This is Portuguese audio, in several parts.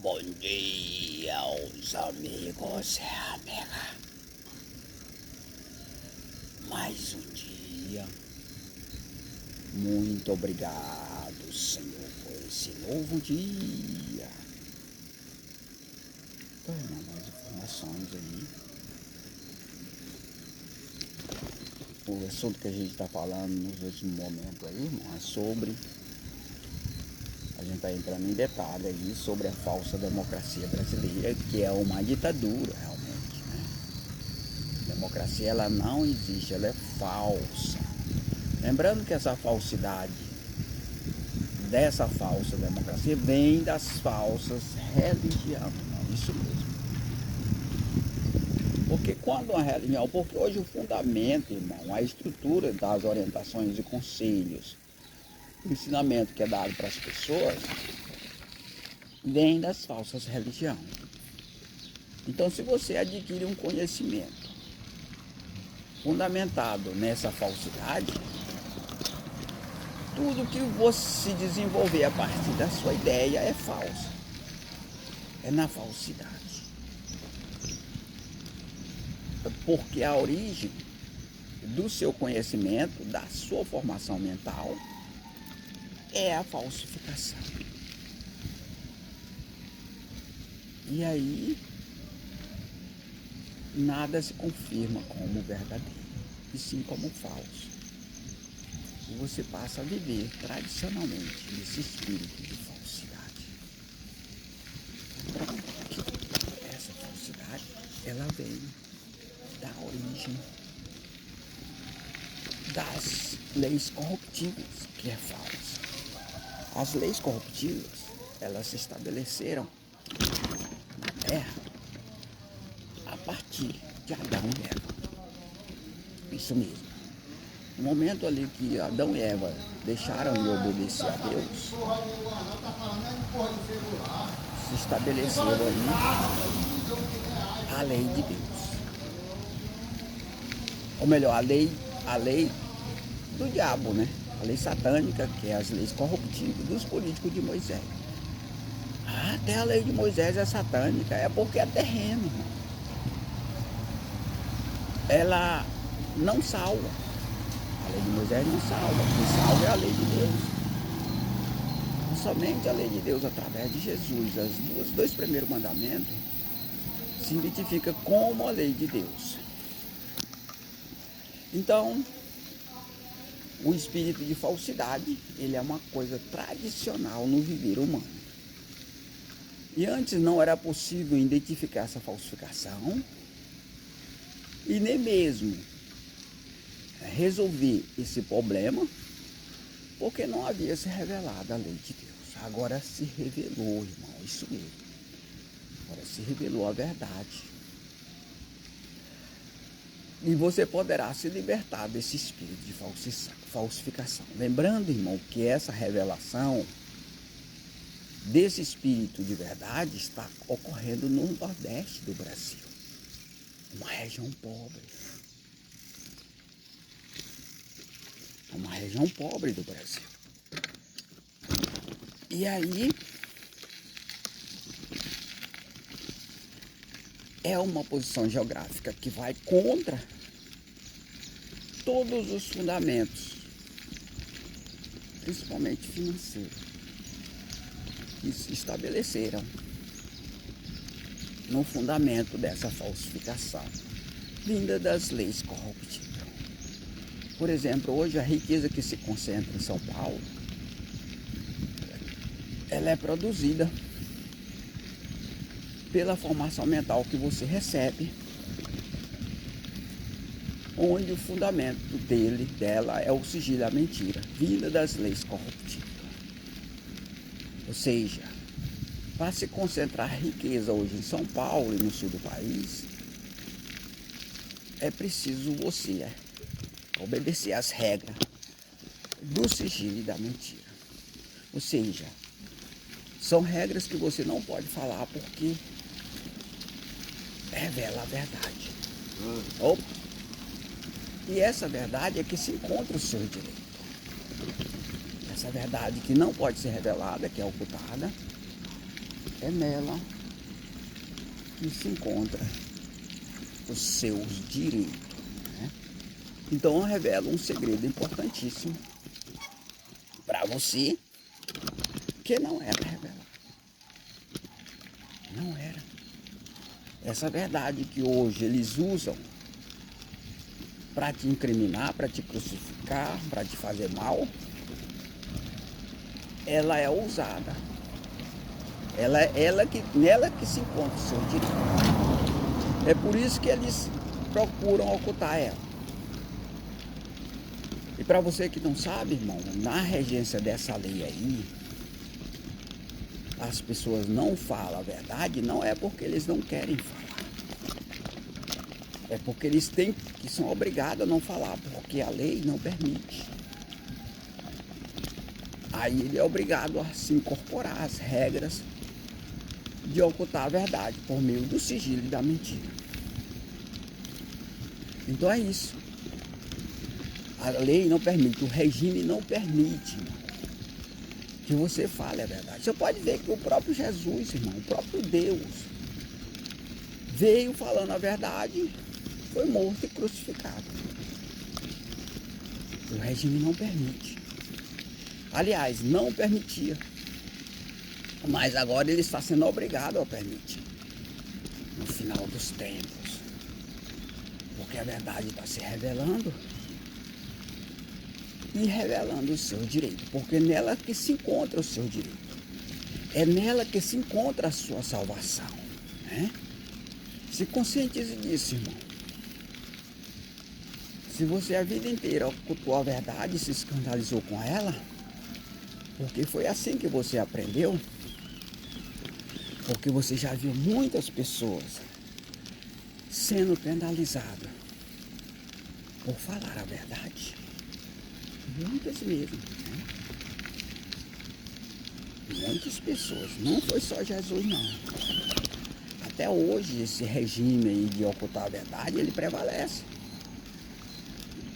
Bom dia aos amigos e amigas. Mais um dia. Muito obrigado, Senhor, por esse novo dia. Toma mais informações aí. O assunto que a gente está falando nos últimos momentos aí, irmão, é sobre... A gente está entrando em detalhe aí sobre a falsa democracia brasileira, que é uma ditadura realmente, né? A democracia, ela não existe, ela é falsa. Lembrando que essa falsidade dessa falsa democracia vem das falsas religiões, isso mesmo. Porque quando uma religião, porque hoje o fundamento, irmão, a estrutura das orientações e conselhos, o ensinamento que é dado para as pessoas, vem das falsas religiões. Então, se você adquire um conhecimento fundamentado nessa falsidade, tudo que você se desenvolver a partir da sua ideia é falso. É na falsidade. Porque a origem do seu conhecimento, da sua formação mental, é a falsificação. E aí, nada se confirma como verdadeiro, e sim como falso. E você passa a viver tradicionalmente esse espírito de falsidade. Essa falsidade, ela vem da origem das leis corruptivas, que é falsa. As leis corruptivas, elas se estabeleceram na Terra a partir de Adão e Eva. Isso mesmo. No momento ali que Adão e Eva deixaram de obedecer a Deus, se estabeleceu aí a lei de Deus. Ou melhor, a lei do diabo, né? A lei satânica, que é as leis corruptivas dos políticos de Moisés. Até a lei de Moisés é satânica, é porque é terreno. Ela não salva. A lei de Moisés não salva. Quem salva é a lei de Deus. E somente a lei de Deus, através de Jesus, os dois primeiros mandamentos, se identifica como a lei de Deus. Então, o espírito de falsidade, ele é uma coisa tradicional no viver humano. E antes não era possível identificar essa falsificação e nem mesmo resolver esse problema, porque não havia se revelado a lei de Deus. Agora se revelou, irmão, isso mesmo. Agora se revelou a verdade. E você poderá se libertar desse espírito de falsificação. Lembrando, irmão, que essa revelação desse espírito de verdade está ocorrendo no Nordeste do Brasil. Uma região pobre. Uma região pobre do Brasil. E aí é uma posição geográfica que vai contra todos os fundamentos, principalmente financeiros, que se estabeleceram no fundamento dessa falsificação, vinda das leis corruptivas. Por exemplo, hoje a riqueza que se concentra em São Paulo, ela é produzida pela formação mental que você recebe, onde o fundamento dela é o sigilo e a mentira, vinda das leis corruptivas. Ou seja, para se concentrar riqueza hoje em São Paulo e no sul do país, é preciso você obedecer às regras do sigilo e da mentira. Ou seja, são regras que você não pode falar porque revela a verdade. Opa. E essa verdade é que se encontra o seu direito. Essa verdade que não pode ser revelada, que é ocultada, é nela que se encontra os seus direitos, né? Então eu revelo um segredo importantíssimo para você que não era revelado. Não era. Essa verdade que hoje eles usam para te incriminar, para te crucificar, para te fazer mal, ela é usada. Nela que se encontra o seu direito. É por isso que eles procuram ocultar ela. E para você que não sabe, irmão, na regência dessa lei aí, as pessoas não falam a verdade, não é porque eles não querem falar. É porque eles são obrigados a não falar, porque a lei não permite. Aí ele é obrigado a se incorporar às regras de ocultar a verdade por meio do sigilo e da mentira. Então é isso. A lei não permite, o regime não permite que você fale a verdade. Você pode ver que o próprio Jesus, irmão, o próprio Deus, veio falando a verdade, foi morto e crucificado. O regime não permite. Aliás, não permitia. Mas agora ele está sendo obrigado a permitir. No final dos tempos. Porque a verdade está se revelando. E revelando o seu direito. Porque é nela que se encontra o seu direito. É nela que se encontra a sua salvação. Né? Se conscientize disso, irmão. Se você a vida inteira ocultou a verdade e se escandalizou com ela, porque foi assim que você aprendeu, porque você já viu muitas pessoas sendo penalizadas por falar a verdade. Muitas mesmo. Né? Muitas pessoas. Não foi só Jesus, não. Até hoje, esse regime aí de ocultar a verdade, ele prevalece.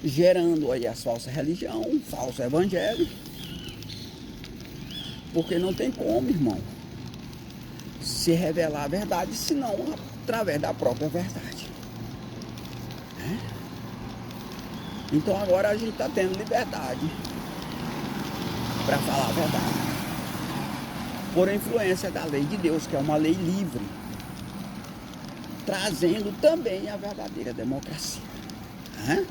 Gerando aí as falsas religiões, falso evangelho. Porque não tem como, irmão, se revelar a verdade, senão através da própria verdade. Né? Então agora a gente está tendo liberdade para falar a verdade. Por influência da lei de Deus, que é uma lei livre, trazendo também a verdadeira democracia. Né?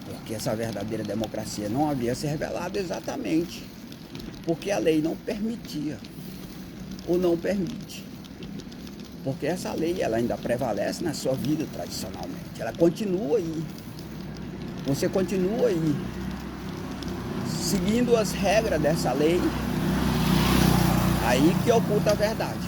Porque essa verdadeira democracia não havia se revelado exatamente porque a lei não permitia, ou não permite. Porque essa lei ela ainda prevalece na sua vida tradicionalmente. Ela continua aí. Você continua aí, seguindo as regras dessa lei, aí que oculta a verdade.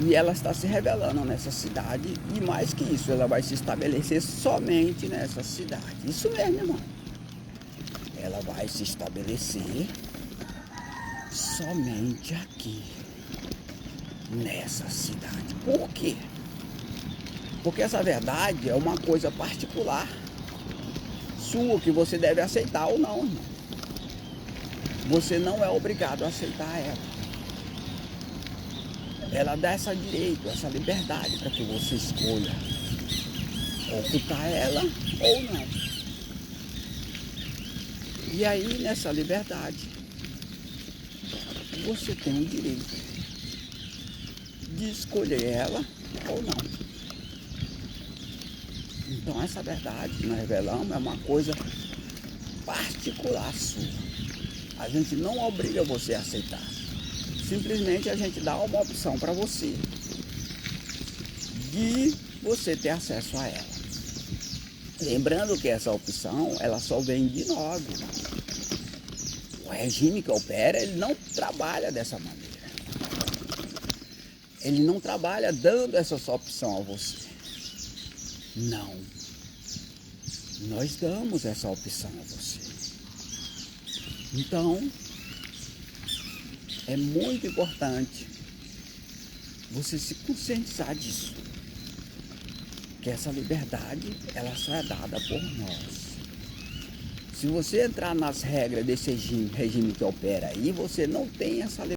E ela está se revelando nessa cidade, e mais que isso, ela vai se estabelecer somente nessa cidade. Isso mesmo, irmão. Ela vai se estabelecer somente aqui, nessa cidade. Por quê? Porque essa verdade é uma coisa particular sua, que você deve aceitar ou não, irmão. Você não é obrigado a aceitar ela. Ela dá esse direito, essa liberdade para que você escolha ocultar ela ou não. E aí, nessa liberdade, você tem o direito de escolher ela ou não. Então, essa verdade que nós revelamos é uma coisa particular sua. A gente não obriga você a aceitar. Simplesmente a gente dá uma opção para você de você ter acesso a ela. Lembrando que essa opção, ela só vem de nós. O regime que opera, ele não trabalha dessa maneira. Ele não trabalha dando essa opção a você. Não. Nós damos essa opção a você. Então, é muito importante você se conscientizar disso. Que essa liberdade, ela só é dada por nós. Se você entrar nas regras desse regime que opera aí, você não tem essa